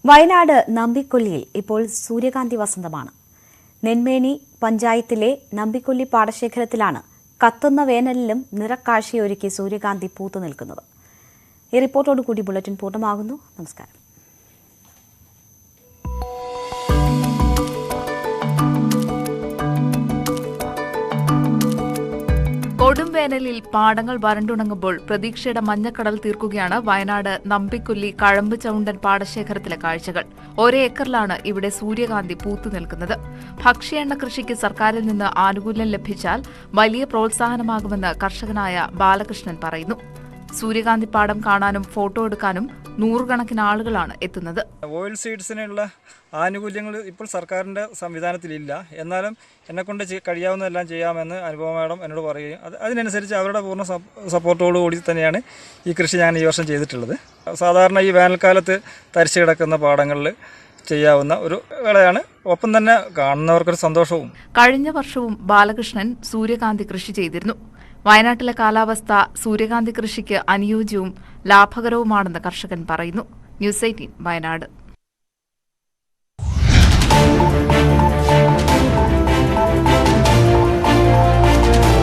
വയനാട് നമ്പിക്കൊല്ലിയിൽ ഇപ്പോൾ സൂര്യകാന്തി വസന്തമാണ്. നെന്മേനി പഞ്ചായത്തിലെ നമ്പിക്കൊല്ലി പാടശേഖരത്തിലാണ് കത്തുന്ന വേനലിലും നിറക്കാഴ്ചയൊരുക്കി സൂര്യകാന്തി പൂത്തു നിൽക്കുന്നത്. ഈ റിപ്പോർട്ടോടുകൂടി ബുള്ളറ്റിൻ പൂർണ്ണമാകുന്നു. നമസ്കാരം. കൊടും വേനലിൽ പാടങ്ങൾ വരണ്ടുണങ്ങുമ്പോൾ പ്രതീക്ഷയുടെ മഞ്ഞക്കടൽ തീർക്കുകയാണ് വയനാട് നമ്പിക്കൊല്ലി കഴമ്പ് ചൗണ്ടൻ പാടശേഖരത്തിലെ കാഴ്ചകൾ. ഒരേ ഏക്കറിലാണ് ഇവിടെ സൂര്യകാന്തി പൂത്തു നിൽക്കുന്നത്. ഭക്ഷ്യ എണ്ണ കൃഷിക്ക് സർക്കാരിൽ നിന്ന് ആനുകൂല്യം ലഭിച്ചാൽ വലിയ പ്രോത്സാഹനമാകുമെന്ന് കർഷകനായ ബാലകൃഷ്ണൻ പറയുന്നു. സൂര്യകാന്തി പാടം കാണാനും ഫോട്ടോ എടുക്കാനും നൂറുകണക്കിന് ആളുകളാണ് എത്തുന്നത്. ഓയിൽ സീഡ്സിനുള്ള ആനുകൂല്യങ്ങൾ ഇപ്പോൾ സർക്കാരിൻ്റെ സംവിധാനത്തിലില്ല. എന്നാലും എന്നെക്കൊണ്ട് കഴിയാവുന്നതെല്ലാം ചെയ്യാമെന്ന് അനുപമ മാഡം എന്നോട് പറയുകയും അതിനനുസരിച്ച് അവരുടെ പൂർണ്ണ സപ്പോർട്ടോടുകൂടി തന്നെയാണ് ഈ കൃഷി ഞാൻ ഈ വർഷം ചെയ്തിട്ടുള്ളത്. സാധാരണ ഈ വേനൽക്കാലത്ത് തരിച്ചു കിടക്കുന്ന പാടങ്ങളിൽ ചെയ്യാവുന്ന ഒരു വിളയാണ്. ഒപ്പം തന്നെ കാണുന്നവർക്കൊരു സന്തോഷവും. കഴിഞ്ഞ വർഷവും ബാലകൃഷ്ണൻ സൂര്യകാന്തി കൃഷി ചെയ്തിരുന്നു. വയനാട്ടിലെ കാലാവസ്ഥ സൂര്യകാന്തി കൃഷിക്ക് അനുയോജ്യവും ലാഭകരവുമാണെന്ന് കർഷകൻ പറയുന്നു. ന്യൂസ് 18 വയനാട്.